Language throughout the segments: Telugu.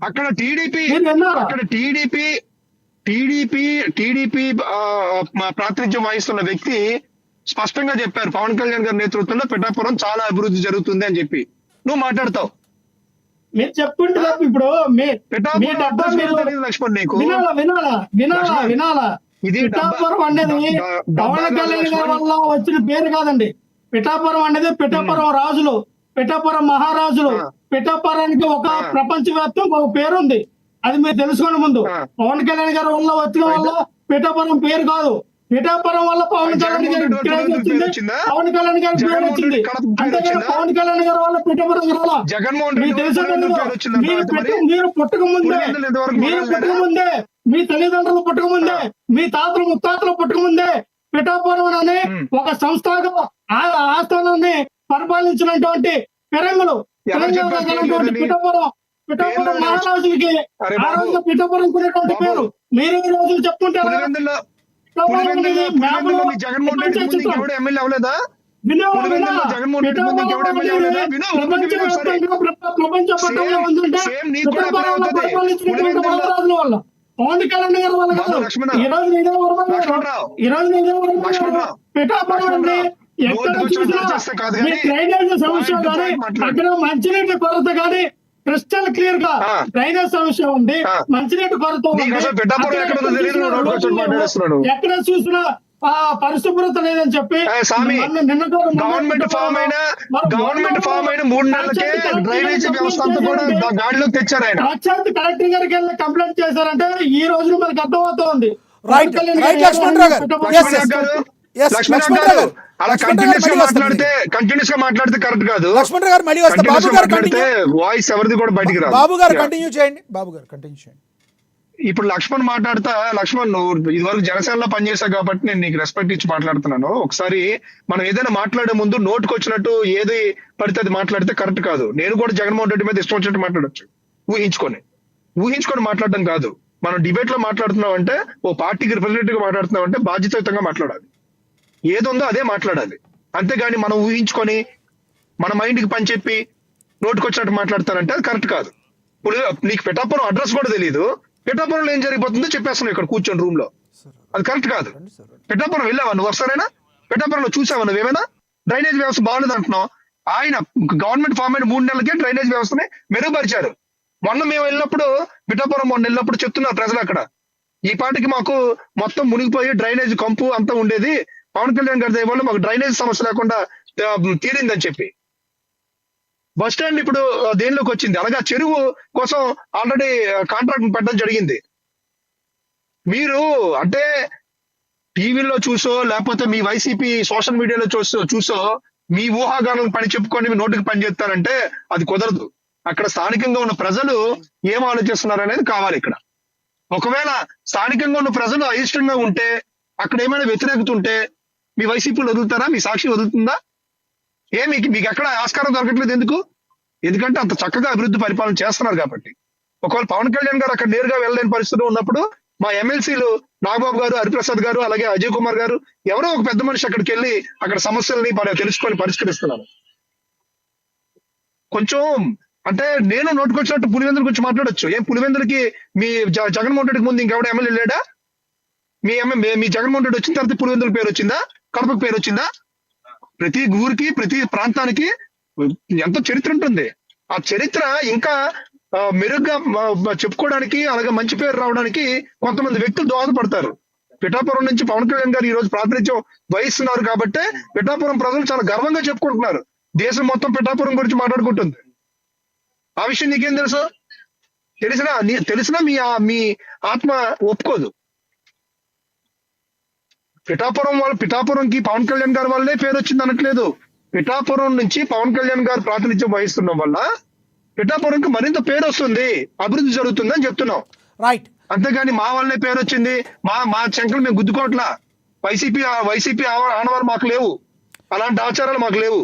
అక్కడ టీడీపీ మీరు విన్నారా? అక్కడ టీడీపీ టీడీపీ టీడీపీ ప్రాతినిధ్యం వహిస్తున్న వ్యక్తి స్పష్టంగా చెప్పారు, పవన్ కళ్యాణ్ గారి నేతృత్వంలో పిఠాపురం చాలా అభివృద్ధి జరుగుతుంది అని చెప్పి. నువ్వు మాట్లాడతావు. మీరు చెప్పుకుంటే తప్ప ఇప్పుడు మీ పిఠాపురం డబ్బా అడ్రస్ మీరు కూడా తెలియదు లక్ష్మణ్ నీకు. వినాలా ఇది పిఠాపురం అనేది పవన్ కళ్యాణ్ గారి వల్ల వచ్చిన పేరు కాదండి. పిఠాపురం అనేది పిఠాపురం రాజులు, పిఠాపురం మహారాజులు, పిఠాపురానికి ఒక ప్రపంచవ్యాప్తంగా ఒక పేరు ఉంది. అది మీరు తెలుసుకోండి ముందు. పవన్ కళ్యాణ్ గారి వల్ల వచ్చిన వల్ల పిఠాపురం పేరు కాదు. పిఠాపురం వల్ల పవన్ కళ్యాణ్ గారి క్రేజ్ వచ్చింది, పవన్ కళ్యాణ్ గారి పేరు వచ్చింది. అంతేగాని పవన్ కళ్యాణ్ గారి వల్ల పిఠాపురం రాలా. మీకు తెలుసు, మీరు పుట్టకముందే మీ తల్లిదండ్రులు పుట్టకముందే, మీ తాతలు ముత్తాతలు పుట్టకముందే పిఠాపురం అనే ఒక సంస్థగా ఆస్థానాన్ని పరిపాలించినటువంటి ఫిరంగులు పిఠాపురం మహారాజులకి ఆ రోజు పిఠాపురం కొనేటువంటి పేరు. మీరు ఈ రోజు చెప్పుకుంటే ప్రపంచ పట్టంలో ఉందంటే పిఠాపురంలో పరిపాలించినటువంటి మహారాజుల వల్ల, పవన్ కళ్యాణ్ గారి వల్ల కాదు. ఈ రోజు పిఠాపురం అంటే ఎక్కడ చూసినా మీ డ్రైనేజ్ సమస్య కానీ, అక్కడ మంచినీటి కొరత కానీ క్రిస్టల్ క్లియర్ గా డ్రైనేజ్ సమస్య ఉంది, మంచినీటి కొరత ఉంది. ఎక్కడ చూసినా పరిశుభ్రత లేదని చెప్పి గవర్నమెంట్ ఫామ్ అయిన 3 నెలలకే డ్రైనేజ్ వ్యవస్థ అంతా కూడా గాడిలోకి తెచ్చారు. ఆయన ప్రశాంత్ కలెక్టర్ గారికి వెళ్ళి కంప్లైంట్ చేశారంటే ఈ రోజు మనకు అర్థమవుతోంది. అలా కంటిన్యూస్ గా మాట్లాడితే కరెక్ట్ కాదు. లక్ష్మణ్ గారు మళ్ళీ వస్తే బాబు గారు వాయిస్ ఎవరిది కూడా బయటికి రాదు. బాబు గారు కంటిన్యూ చేయండి. బాబు గారు కంటిన్యూ చేయండి. ఇప్పుడు లక్ష్మణ్ మాట్లాడతా, లక్ష్మణ్ నువ్వు ఇదివరకు జనసేనలో పనిచేసావు కాబట్టి నేను నీకు రెస్పెక్ట్ ఇచ్చి మాట్లాడుతున్నాను. ఒకసారి మనం ఏదైనా మాట్లాడే ముందు నోటుకు వచ్చినట్టు ఏది పడితే అది మాట్లాడితే కరెక్ట్ కాదు. నేను కూడా జగన్మోహన్ రెడ్డి మీద ఇష్టం వచ్చినట్టు మాట్లాడొచ్చు, ఊహించుకొని మాట్లాడడం కాదు. మనం డిబేట్ లో మాట్లాడుతున్నాం అంటే, ఓ పార్టీకి రిప్రజెంటేటివ్ గా మాట్లాడుతున్నాం అంటే బాధ్యతాయుతంగా మాట్లాడాలి. ఏదుందో అదే మాట్లాడాలి. అంతేగాని మనం ఊహించుకొని మన మైండ్కి పని చెప్పి నోటుకొచ్చినట్టు మాట్లాడతానంటే అది కరెక్ట్ కాదు. నీకు పిఠాపురం అడ్రస్ కూడా తెలియదు, పిఠాపురంలో ఏం జరిగిపోతుందో చెప్పేస్తున్నావు ఇక్కడ కూర్చొని రూమ్ లో. అది కరెక్ట్ కాదు. పిఠాపురం వెళ్ళావా నువ్వు? ఒకసారైనా పిఠాపురంలో చూసావా నువ్వేమైనా? డ్రైనేజ్ వ్యవస్థ బాగుండదు అంటున్నావు. ఆయన గవర్నమెంట్ ఫామ్ అయిన 3 నెలలకే డ్రైనేజ్ వ్యవస్థని మెరుగుపరిచారు. మొన్న మేము వెళ్ళినప్పుడు, పిఠాపురం మొన్న వెళ్ళినప్పుడు చెప్తున్నారు ప్రజలు అక్కడ, ఈ పాటికి మాకు మొత్తం మునిగిపోయి డ్రైనేజ్ కంపు అంతా ఉండేది, పవన్ కళ్యాణ్ గారి దయ వల్ల మాకు డ్రైనేజ్ సమస్య లేకుండా తీరిందని చెప్పి. బస్ స్టాండ్ ఇప్పుడు దేనిలోకి వచ్చింది. అలాగే చెరువు కోసం ఆల్రెడీ కాంట్రాక్ట్ పెట్టడం జరిగింది. మీరు అంటే టీవీలో చూసో లేకపోతే మీ వైసీపీ సోషల్ మీడియాలో చూసో మీ ఊహాగానం పని చెప్పుకొని మీ నోటికి పని చేస్తారంటే అది కుదరదు. అక్కడ స్థానికంగా ఉన్న ప్రజలు ఏం ఆలోచిస్తున్నారు అనేది కావాలి. ఇక్కడ ఒకవేళ స్థానికంగా ఉన్న ప్రజలు అయిష్టంగా ఉంటే, అక్కడ ఏమైనా వ్యతిరేకత ఉంటే మీ వైసీపీలు వదులుతారా? మీ సాక్షి వదులుతుందా? మీకు ఎక్కడ ఆస్కారం దొరకట్లేదు. ఎందుకంటే అంత చక్కగా అభివృద్ధి పరిపాలన చేస్తున్నారు కాబట్టి. ఒకవేళ పవన్ కళ్యాణ్ గారు అక్కడ నేరుగా వెళ్ళలేని పరిస్థితిలో ఉన్నప్పుడు మా ఎమ్మెల్సీలు నాగబాబు గారు, హరిప్రసాద్ గారు, అలాగే అజయ్ కుమార్ గారు, ఎవరో ఒక పెద్ద మనిషి అక్కడికి వెళ్ళి అక్కడ సమస్యల్ని తెలుసుకొని పరిష్కరిస్తున్నారు. కొంచెం అంటే నేను నోటుకొచ్చినట్టు పులివెందుల గురించి మాట్లాడొచ్చు. పులివెందులకి మీ జగన్మోహన్ రెడ్డికి ముందు ఇంకెవడ ఎమ్మెల్యే లేడా? మీ జగన్మోహన్ రెడ్డి వచ్చిన తర్వాత పులివెందుల పేరు వచ్చిందా? కడపకు పేరు వచ్చిందా? ప్రతి ఊరికి ప్రతి ప్రాంతానికి ఎంతో చరిత్ర ఉంటుంది. ఆ చరిత్ర ఇంకా మెరుగ్గా చెప్పుకోవడానికి, అలాగే మంచి పేరు రావడానికి కొంతమంది వ్యక్తులు దోహదపడతారు. పిఠాపురం నుంచి పవన్ కళ్యాణ్ గారు ఈ రోజు ప్రాతినిధ్యం వహిస్తున్నారు కాబట్టి పిఠాపురం ప్రజలు చాలా గర్వంగా చెప్పుకుంటున్నారు. దేశం మొత్తం పిఠాపురం గురించి మాట్లాడుకుంటుంది. ఆ విషయం నీకేం తెలుసు? తెలిసినా మీ ఆత్మ ఒప్పుకోదు. పిఠాపురంకి పవన్ కళ్యాణ్ గారి వల్లే పేరు వచ్చింది అనట్లేదు. పిఠాపురం నుంచి పవన్ కళ్యాణ్ గారు ప్రాతినిధ్యం వహిస్తుండడం వల్ల పిఠాపురంకి మరింత పేరు వస్తుంది, అభివృద్ధి జరుగుతుంది అని చెప్తున్నాం. రైట్. అంతేగాని మా వల్లనే పేరు వచ్చింది, మా శంకలు మేము గుద్దుకోవట్లా. వైసీపీ ఆనవారు మాకు లేవు, అలాంటి ఆచారాలు మాకు లేవు.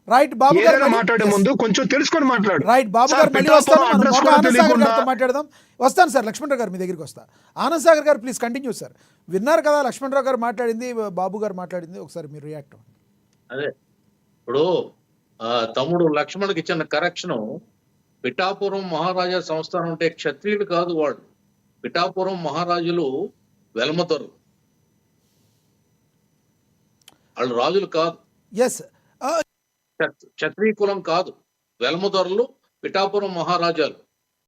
రైట్ బాబు గారు మాట్లాడే ముందు కొంచెం తెలుసుకొని మాట్లాడు. రైట్ బాబు గారు మళ్ళీ వస్తాను. ఆనంద్ సాగర్ గారితో మాట్లాడదాం. వస్తాను సార్, లక్ష్మణరావు గారు మీ దగ్గరికి వస్తా. ఆనంద్ సాగర్ గారు ప్లీజ్ కంటిన్యూ సార్. విన్నారు కదా లక్ష్మణరావు గారు మాట్లాడింది, బాబు గారు మాట్లాడింది, ఒకసారి మీరు రియాక్ట్ అవ్వండి. అదే ఇప్పుడు తమ్ముడు లక్ష్మణ్కి ఇచ్చిన కరెక్షన్ పిఠాపురం మహారాజా సంస్థానం అంటే క్షత్రియులు కాదు వాళ్ళు. పిఠాపురం మహారాజులు వెలమదొరలు, వాళ్ళు రాజులు కాదు, ఎస్ క్షత్రియ కులం కాదు. వెలమదొరలు పిఠాపురం మహారాజాలు.